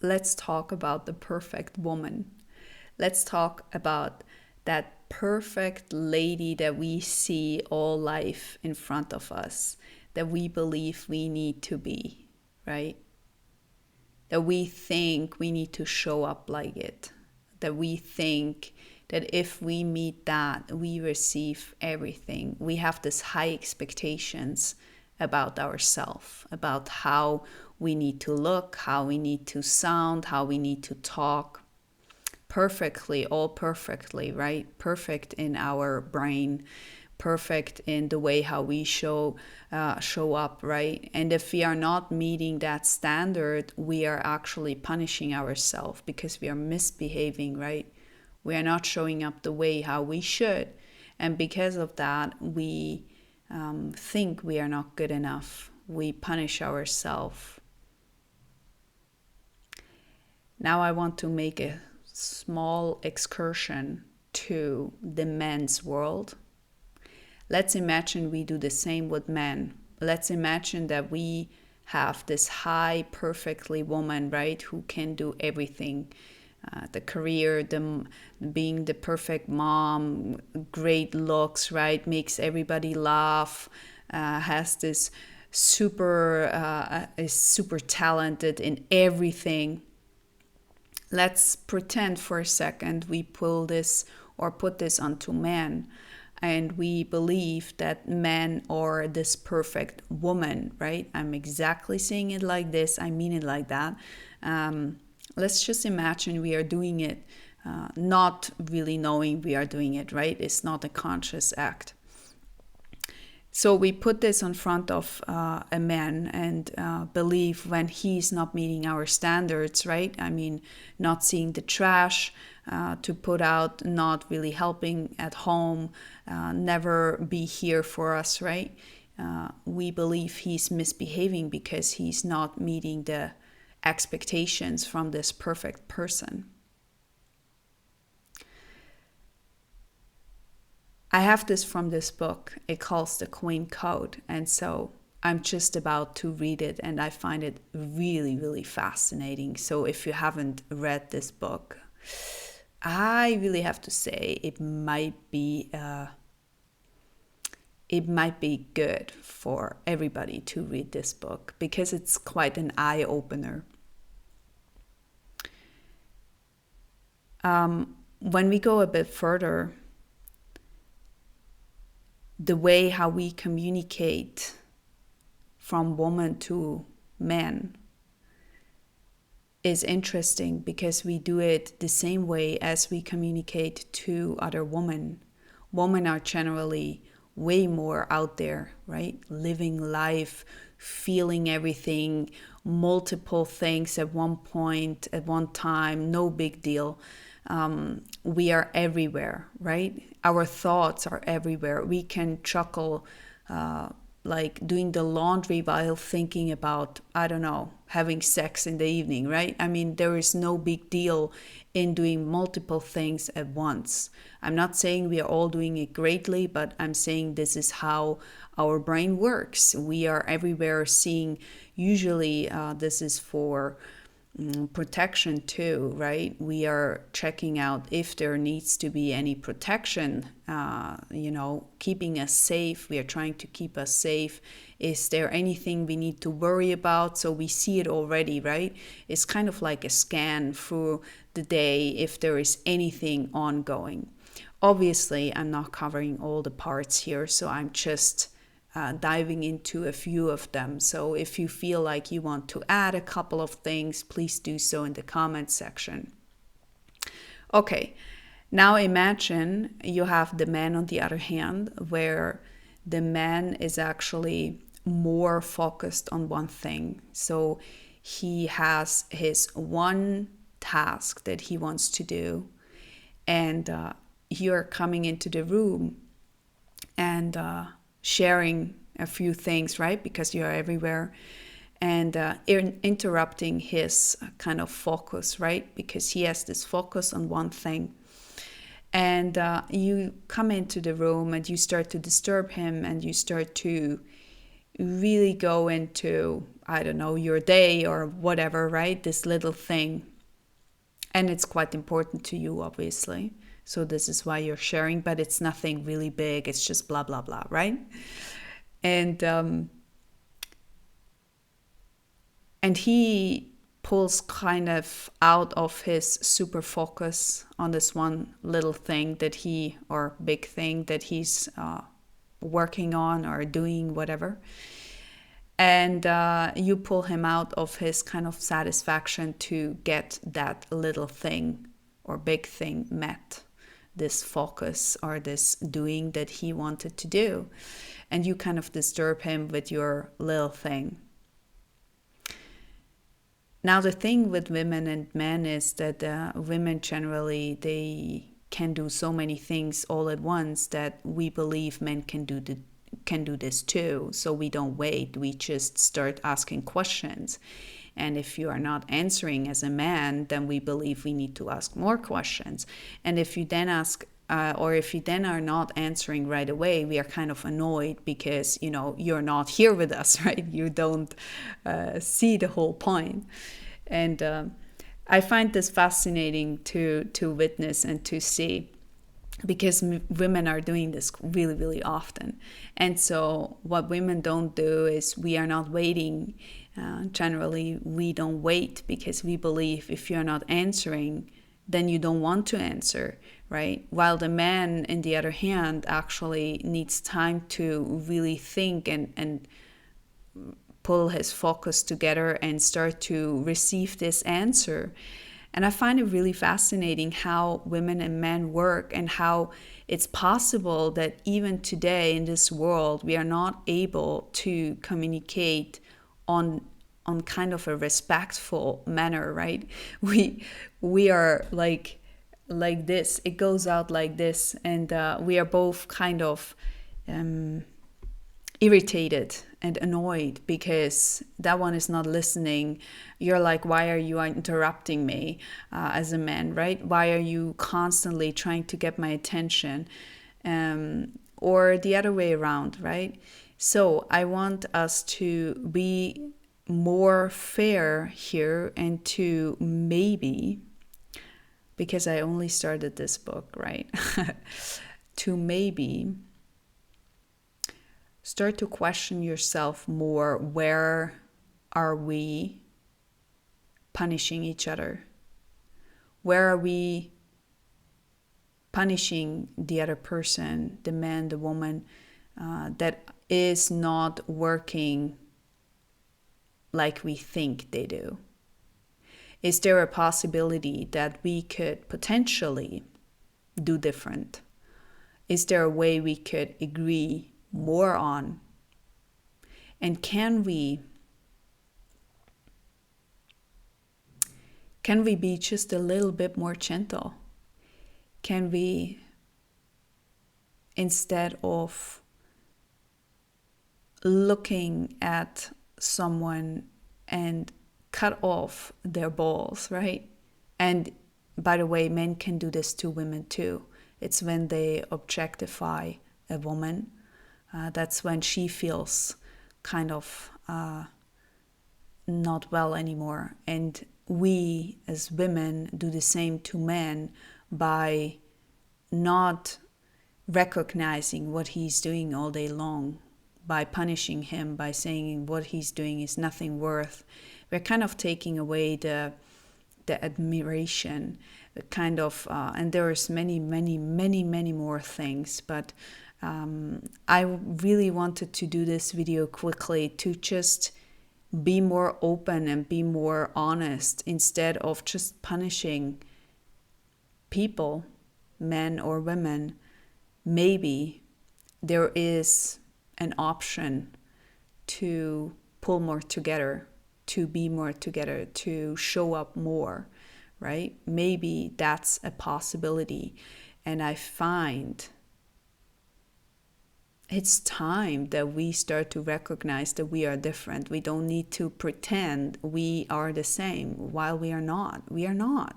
let's talk about the perfect woman. Let's talk about that perfect lady that we see all life in front of us, that we believe we need to be, right? That we think we need to show up like it, that we think that if we meet that, we receive everything. We have this high expectations about ourselves, about how we need to look, how we need to sound, how we need to talk. Perfectly, all perfectly, right? Perfect in our brain, perfect in the way how we show up, right? And if we are not meeting that standard, we are actually punishing ourselves because we are misbehaving, right? We are not showing up the way how we should, and because of that, we think we are not good enough. We punish ourselves. Now I want to make a small excursion to the men's world. Let's imagine we do the same with men. Let's imagine that we have this high, perfectly woman, right, who can do everything. The career, being the perfect mom, great looks, right, makes everybody laugh, has this is super talented in everything. Let's pretend for a second we pull this or put this onto men, and we believe that men are this perfect woman, right? I'm exactly saying it like this, I mean it like that. Let's just imagine we are doing it, not really knowing we are doing it, right? It's not a conscious act. So we put this in front of a man and believe when he's not meeting our standards, right? I mean, not seeing the trash to put out, not really helping at home, never be here for us, right? We believe he's misbehaving because he's not meeting the expectations from this perfect person. I have this from this book. It calls the Queen Code. And so I'm just about to read it, and I find it really, really fascinating. So if you haven't read this book, I really have to say it might be good for everybody to read this book because it's quite an eye opener. When we go a bit further, the way how we communicate from woman to man is interesting because we do it the same way as we communicate to other women. Women are generally way more out there, right? Living life, feeling everything, multiple things at one point, at one time, no big deal. We are everywhere, right? Our thoughts are everywhere. We can chuckle like doing the laundry while thinking about, I don't know, having sex in the evening, right? I mean, there is no big deal in doing multiple things at once. I'm not saying we are all doing it greatly, but I'm saying this is how our brain works. We are everywhere seeing, usually this is for protection too, right? We are checking out if there needs to be any protection, keeping us safe. We are trying to keep us safe. Is there anything we need to worry about? So we see it already, right? It's kind of like a scan through the day if there is anything ongoing. Obviously, I'm not covering all the parts here, so I'm just diving into a few of them. So if you feel like you want to add a couple of things, please do so in the comment section. Okay, now imagine you have the man on the other hand, where the man is actually more focused on one thing. So he has his one task that he wants to do, and you're coming into the room and sharing a few things, right? Because you're everywhere, and interrupting his kind of focus, right? Because he has this focus on one thing. And you come into the room and you start to disturb him, and you start to really go into, I don't know, your day or whatever, right? This little thing. And it's quite important to you, obviously. So this is why you're sharing, but it's nothing really big. It's just blah, blah, blah, right? And he pulls kind of out of his super focus on this one little thing that or big thing that he's working on or doing, whatever. And you pull him out of his kind of satisfaction to get that little thing or big thing met, this focus or this doing that he wanted to do. And you kind of disturb him with your little thing. Now, the thing with women and men is that women generally, they can do so many things all at once that we believe men can do this too. So we don't wait. We just start asking questions. And if you are not answering as a man, then we believe we need to ask more questions. And if you then ask, or if you then are not answering right away, we are kind of annoyed because, you're not here with us, right? You don't see the whole point. And I find this fascinating to witness and to see, because women are doing this really, really often. And so what women don't do is we are not waiting. Generally, we don't wait because we believe if you're not answering, then you don't want to answer, right? While the man, on the other hand, actually needs time to really think and pull his focus together and start to receive this answer. And I find it really fascinating how women and men work, and how it's possible that even today in this world, we are not able to communicate on kind of a respectful manner, right? We are like this. It goes out like this, and we are both kind of irritated and annoyed because that one is not listening. You're like, why are you interrupting me as a man, right? Why are you constantly trying to get my attention? Or the other way around, right? So I want us to be more fair here, and to maybe, because I only started this book, right? To maybe start to question yourself more. Where are we punishing each other? Where are we punishing the other person, the man, the woman, that is not working like we think they do? Is there a possibility that we could potentially do different? Is there a way we could agree more on? And can we be just a little bit more gentle? Can we, instead of looking at someone and cut off their balls, right? And by the way, men can do this to women too. It's when they objectify a woman. That's when she feels kind of not well anymore. And we as women do the same to men by not recognizing what he's doing all day long, by punishing him, by saying what he's doing is nothing worth. We're kind of taking away the admiration, the kind of, and there's many more things, but I really wanted to do this video quickly to just be more open and be more honest, instead of just punishing people, men or women. Maybe there is an option to pull more together, to be more together, to show up more, right? Maybe that's a possibility. And I find it's time that we start to recognize that we are different. We don't need to pretend we are the same while we are not. We are not.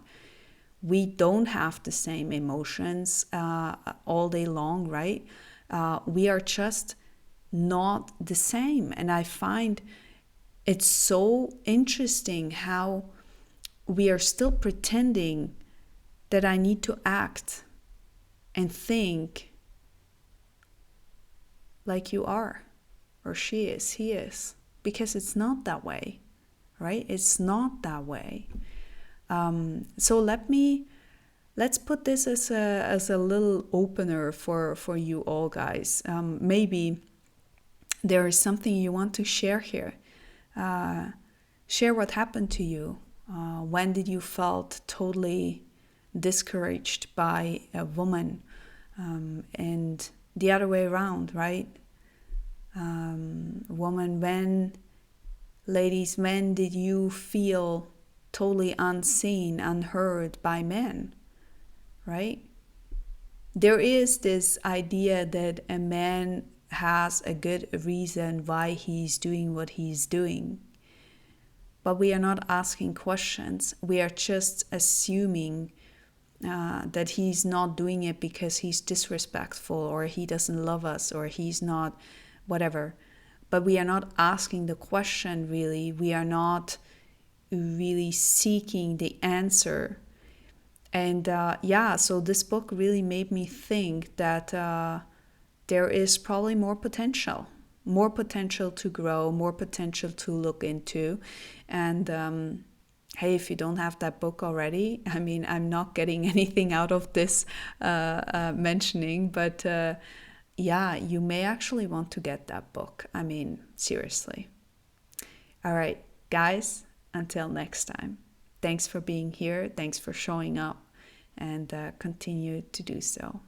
We don't have the same emotions all day long, right? We are just not the same. And I find it's so interesting how we are still pretending that I need to act and think like you are, or she is, he is, because it's not that way, right? It's not that way. So let's put this as a little opener for you all, guys. Maybe there is something you want to share here. Share what happened to you. When did you felt totally discouraged by a woman, and the other way around, right? Woman, ladies, when did you feel totally unseen, unheard by men, right? There is this idea that a man has a good reason why he's doing what he's doing. But we are not asking questions. We are just assuming that he's not doing it because he's disrespectful, or he doesn't love us, or he's not whatever. But we are not asking the question, really. We are not really seeking the answer. And so this book really made me think that there is probably more potential to grow, more potential to look into. And hey, if you don't have that book already, I mean, I'm not getting anything out of this mentioning, but you may actually want to get that book. I mean, seriously. All right, guys, until next time. Thanks for being here. Thanks for showing up, and continue to do so.